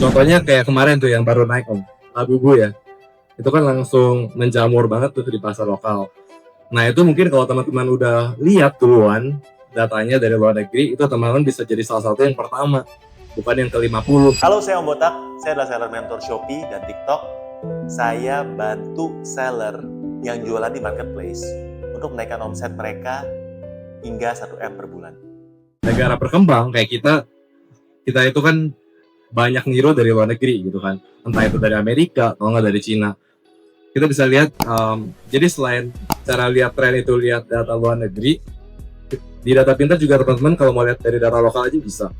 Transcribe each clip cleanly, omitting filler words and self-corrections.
Contohnya kayak kemarin tuh yang baru naik Om, Labubu ya. Itu kan langsung menjamur banget tuh di pasar lokal. Nah itu mungkin kalau teman-teman udah lihat duluan datanya dari luar negeri, itu teman-teman bisa jadi salah satu yang pertama, bukan yang ke-50. Halo, saya Om Botak. Saya adalah seller mentor Shopee dan TikTok. Saya bantu seller yang jualan di marketplace untuk menaikkan omset mereka hingga 1M per bulan. Negara berkembang kayak kita itu kan banyak niru dari luar negeri gitu kan, entah itu dari Amerika atau nggak dari Cina. Kita bisa lihat, jadi selain cara lihat tren itu lihat data luar negeri, di data pintar juga teman-teman kalau mau lihat dari data lokal aja bisa.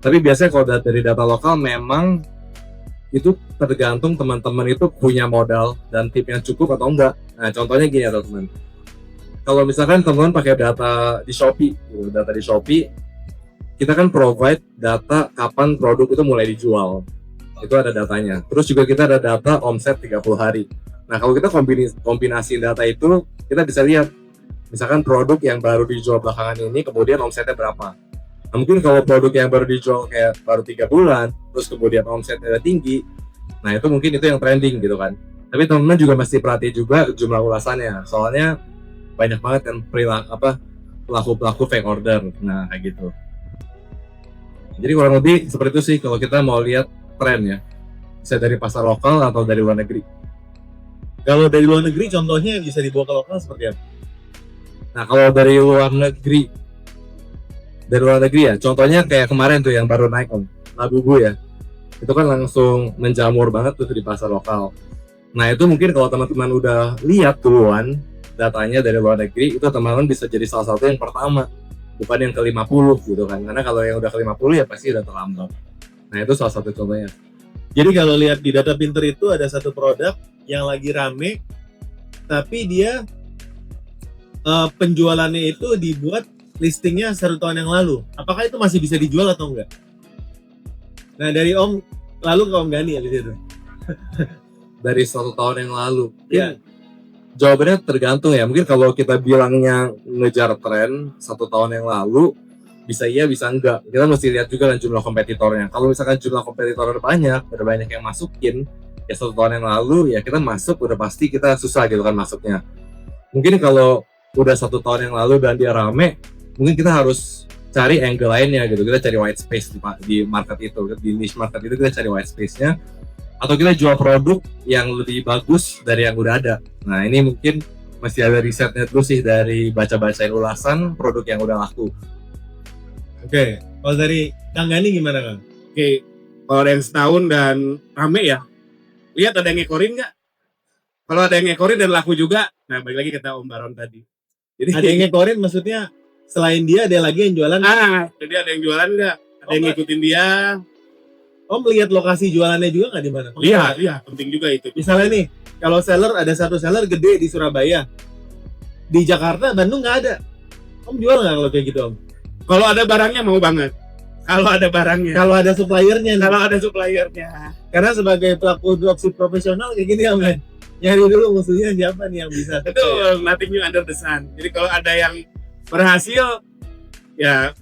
Tapi biasanya kalau dari data lokal memang itu tergantung teman-teman itu punya modal dan tim yang cukup atau enggak. Nah contohnya gini ya teman-teman, kalau misalkan teman-teman pakai data di Shopee, gitu, data di Shopee, kita kan provide data kapan produk itu mulai dijual. Itu ada datanya. Terus juga kita ada data omset 30 hari. Nah, kalau kita kombinasi data itu, kita bisa lihat misalkan produk yang baru dijual belakangan ini kemudian omsetnya berapa. Nah, mungkin kalau produk yang baru dijual kayak baru 3 bulan, terus kemudian omsetnya tinggi, nah itu mungkin itu yang trending gitu kan. Tapi teman-teman juga mesti perhati juga jumlah ulasannya. Soalnya banyak banget kan pelaku-pelaku fake order. Nah, kayak gitu. Jadi kurang lebih seperti itu sih kalau kita mau lihat tren ya, bisa dari pasar lokal atau dari luar negeri. Kalau dari luar negeri contohnya yang bisa dibawa ke lokal seperti apa? Nah kalau dari luar negeri ya, contohnya kayak kemarin tuh yang baru naik Om, Labubu ya, itu kan langsung menjamur banget tuh di pasar lokal. Nah itu mungkin kalau teman-teman udah lihat duluan datanya dari luar negeri, itu teman-teman bisa jadi salah satu yang pertama, bukan yang ke-50 gitu kan. Karena kalau yang udah ke-50 ya pasti udah terlambat. Nah itu salah satu contohnya. Jadi kalau lihat di data pinter itu ada satu produk yang lagi rame, tapi dia penjualannya itu dibuat listingnya 1 tahun yang lalu. Apakah itu masih bisa dijual atau enggak? Nah dari Om, lalu ke Om Gani ya di situ. Dari 1 tahun yang lalu. Ya. Jawabannya tergantung ya. Mungkin kalau kita bilangnya ngejar tren 1 tahun yang lalu, bisa iya bisa enggak. Kita mesti lihat juga kan jumlah kompetitornya. Kalau misalkan jumlah kompetitor udah banyak yang masukin, ya 1 tahun yang lalu ya kita masuk udah pasti kita susah gitu kan masuknya. Mungkin kalau udah 1 tahun yang lalu dan dia rame, mungkin kita harus cari angle lainnya gitu. Kita cari white space di market itu, di niche market itu kita cari white space-nya. Atau kita jual produk yang lebih bagus dari yang udah ada. Nah ini mungkin masih ada risetnya dulu sih dari baca-bacain ulasan produk yang udah laku. Oke, kalau dari Kang Gani gimana Kang? Oke, kalau ada yang setahun dan rame ya, lihat ada yang ngekorin nggak? Kalau ada yang ngekorin dan laku juga, nah balik lagi kata Om Baron tadi. Jadi Ada yang ngekorin maksudnya selain dia ada lagi yang jualan? jadi ada yang jualan nggak? Ada yang ngikutin dia? Om lihat lokasi jualannya juga nggak di mana? Iya, penting juga itu. Misalnya nih, kalau seller ada satu seller gede di Surabaya, di Jakarta, Bandung nggak ada. Om jual nggak kalau kayak gitu Om? Kalau ada barangnya mau banget. Kalau ada barangnya. Kalau ada suppliernya, Kalau ada suppliernya. karena sebagai pelaku dropship profesional kayak gini Om, nyari dulu musuhnya siapa nih yang bisa. Itu nothing new under the sun. Jadi kalau ada yang berhasil, ya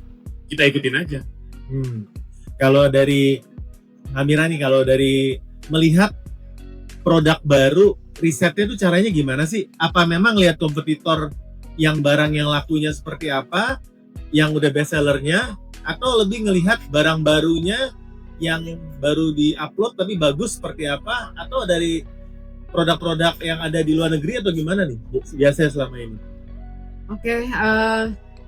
kita ikutin aja. Kalau dari Amira nih, kalau dari melihat produk baru, risetnya tuh caranya gimana sih? Apa memang lihat kompetitor yang barang yang lakunya seperti apa, yang udah best sellernya, atau lebih ngelihat barang barunya yang baru di-upload tapi bagus seperti apa, atau dari produk-produk yang ada di luar negeri atau gimana nih biasanya selama ini? Oke,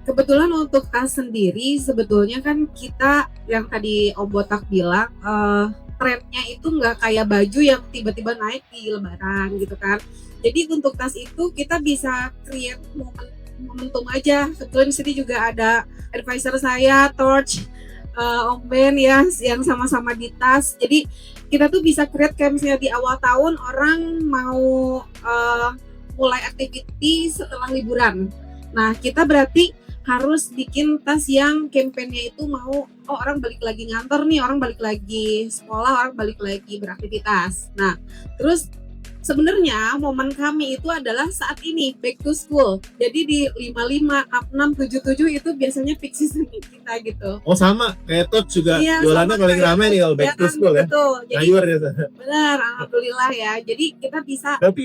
kebetulan untuk tas sendiri sebetulnya kan kita yang tadi Om Botak bilang trennya itu nggak kayak baju yang tiba-tiba naik di lebaran gitu kan. Jadi untuk tas itu kita bisa create momentum aja. Kebetulan di sini juga ada advisor saya, Torch, Om Ben ya, yang sama-sama di tas. Jadi kita tuh bisa create kayak misalnya di awal tahun orang mau mulai activity setelah liburan. Nah kita berarti harus bikin tas yang campaign-nya itu mau, oh orang balik lagi ngantor nih, orang balik lagi sekolah, orang balik lagi beraktivitas. Nah terus sebenarnya momen kami itu adalah saat ini back to school. Jadi di 55, 66, 77 itu biasanya peak season kita gitu. Oh sama, kayak Tot juga Iya, jualannya sama paling kayak ramai nih kalau back Ya to kan, school ya. betul. Jadi Sayur ya. benar, alhamdulillah ya. Jadi kita bisa Tapi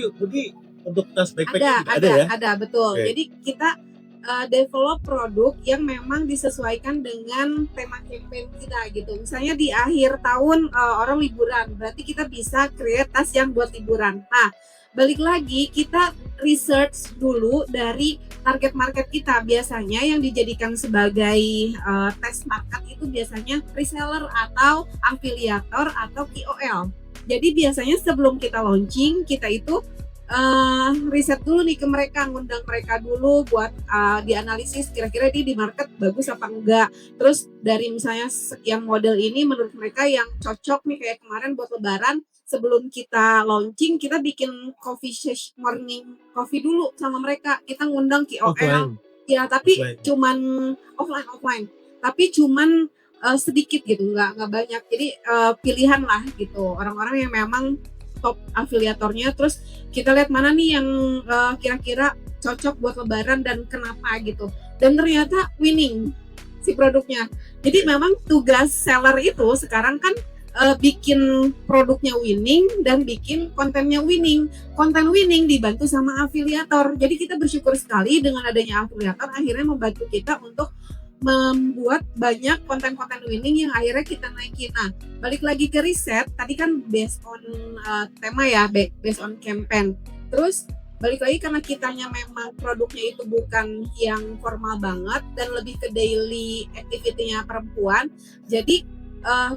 untuk tas backpack juga ada ya. ada betul. Oke. Jadi kita develop produk yang memang disesuaikan dengan tema campaign kita gitu. Misalnya di akhir tahun orang liburan, berarti kita bisa create tas yang buat liburan. Nah, balik lagi kita research dulu dari target market kita. Biasanya yang dijadikan sebagai test market itu biasanya reseller atau afiliator atau KOL. Jadi biasanya sebelum kita launching, kita itu riset dulu nih ke mereka, ngundang mereka dulu buat dianalisis kira-kira di market bagus apa enggak. Terus dari misalnya sekian model ini menurut mereka yang cocok nih kayak kemarin buat lebaran, sebelum kita launching kita bikin coffee session, morning coffee dulu sama mereka. Kita ngundang KOL. Offline. Ya, tapi Offline. cuman offline. Tapi cuman sedikit gitu, nggak banyak. Jadi pilihan lah gitu. Orang-orang yang memang top afiliatornya, terus kita lihat mana nih yang kira-kira cocok buat lebaran dan kenapa gitu. Dan ternyata winning si produknya. Jadi memang tugas seller itu sekarang kan bikin produknya winning dan bikin kontennya winning. Konten winning dibantu sama afiliator. Jadi kita bersyukur sekali dengan adanya afiliator akhirnya membantu kita untuk membuat banyak konten-konten winning yang akhirnya kita naikin. Nah, balik lagi ke riset, tadi kan based on tema ya, based on campaign. Terus balik lagi karena kitanya memang produknya itu bukan yang formal banget dan lebih ke daily activity-nya perempuan. Jadi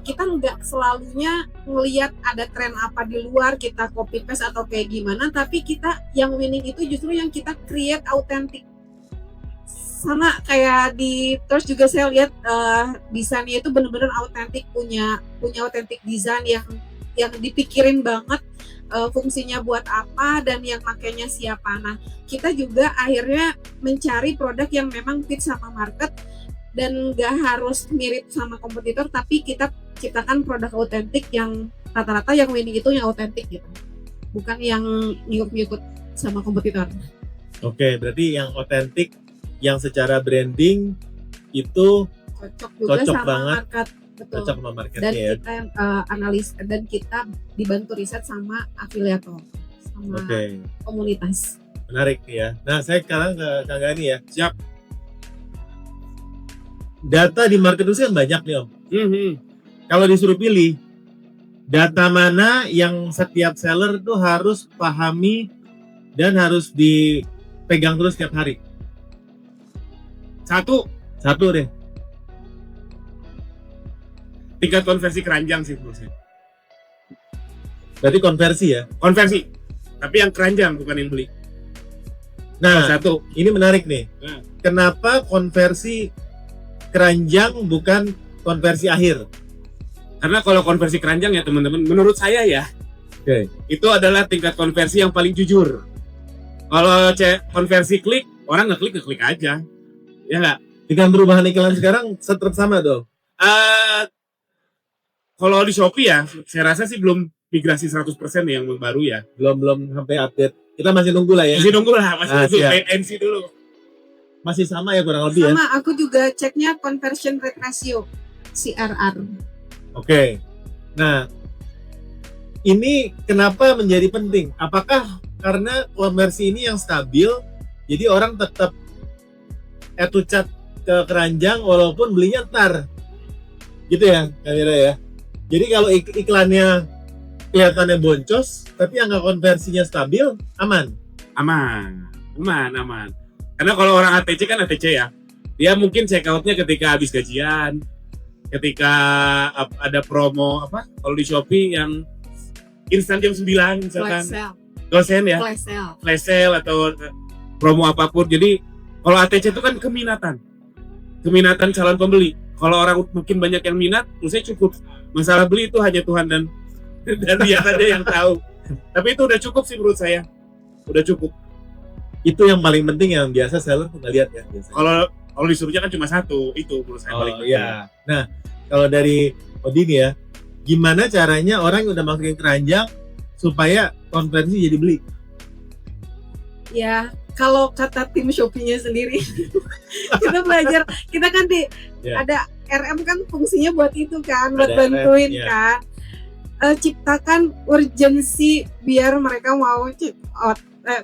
kita nggak selalunya ngelihat ada tren apa di luar, kita copy paste atau kayak gimana, tapi kita yang winning itu justru yang kita create authentic. Sama kayak terus juga saya lihat desainnya itu benar-benar autentik, punya autentik desain yang dipikirin banget fungsinya buat apa dan yang makainya siapa. Nah, kita juga akhirnya mencari produk yang memang fit sama market dan nggak harus mirip sama kompetitor, tapi kita ciptakan produk autentik yang rata-rata yang winning itu yang autentik gitu, bukan yang ngikut-ngikut sama kompetitor. Oke, berarti yang otentik, yang secara branding itu Cocok juga Cocok sama banget. market, betul. cocok sama Dan marketnya ya. kita analis dan kita dibantu riset sama afiliator, sama Oke, komunitas. menarik nih ya. Nah, saya sekarang ke Kang Gani ya. Siap. Data di market itu kan banyak nih Om. Kalau disuruh pilih, data mana yang setiap seller tuh harus pahami dan harus dipegang terus setiap hari? Satu deh. Tingkat konversi keranjang sih menurut saya. Berarti konversi ya. Konversi. Tapi yang keranjang bukan yang beli. Nah, Satu. ini menarik nih. Nah. Kenapa konversi keranjang bukan konversi akhir? Karena kalau konversi keranjang ya teman-teman, menurut saya ya, Oke. itu adalah tingkat konversi yang paling jujur. Kalau konversi klik, orang ngeklik aja. Ya nggak? Dengan perubahan iklan sekarang tetap sama dong. Kalau di Shopee ya, saya rasa sih belum migrasi 100% yang baru ya. Belum sampai update. Kita masih nunggu lah ya. Masih nunggu lah, masih nunggu siap. wait and see dulu. Masih sama ya kurang lebih ya. Sama aku juga ceknya conversion rate ratio, CRR. Oke. Nah, ini kenapa menjadi penting? Apakah karena konversi ini yang stabil, jadi orang tetap to chat ke keranjang walaupun belinya ntar, gitu ya, Kamira ya. Jadi kalau iklannya kelihatannya boncos, tapi angka konversinya stabil, aman. Aman. Karena kalau orang ATC kan ATC ya, dia mungkin check out-nya ketika habis gajian, ketika ada promo apa? Kalau di Shopee yang instan jam 9 misalkan, Flash sale, gosen ya, flash sale. flash sale atau promo apapun. Jadi kalau ATC itu kan keminatan calon pembeli. Kalau orang makin banyak yang minat, menurut saya cukup. Masalah beli itu hanya Tuhan dan dia saja yang tahu. Tapi itu udah cukup sih menurut saya. Udah cukup. Itu yang paling penting yang biasa seller nggak lihat ya. Biasanya. Kalau disuruhnya kan cuma satu, itu menurut saya paling penting. iya. Nah, kalau dari Odin ya, gimana caranya orang yang udah masukin keranjang supaya konversi jadi beli? Ya, kalau kata tim Shopee-nya sendiri, kita belajar, kita kan Ya. ada RM kan fungsinya buat itu kan, buat Ada bantuin RM, ya. kan. Ciptakan urgensi biar mereka mau check out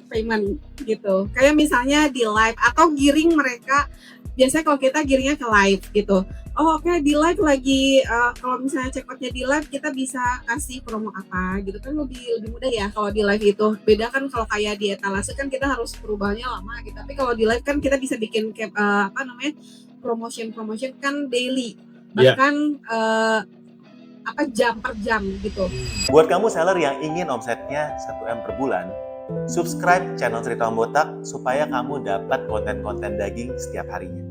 payment gitu. Kayak misalnya di live atau giring mereka. Biasanya kalau kita giringnya ke live gitu. Oh oke, di live lagi kalau misalnya check outnya di live kita bisa kasih promo apa gitu kan, lebih mudah ya kalau di live itu. Beda kan kalau kayak di etalase kan kita harus perubahannya lama gitu. Tapi kalau di live kan kita bisa bikin promotion kan daily. Iya. Bahkan jam per jam gitu. Buat kamu seller yang ingin omsetnya 1M per bulan, subscribe channel Cerita Om Botak supaya kamu dapat konten-konten daging setiap harinya.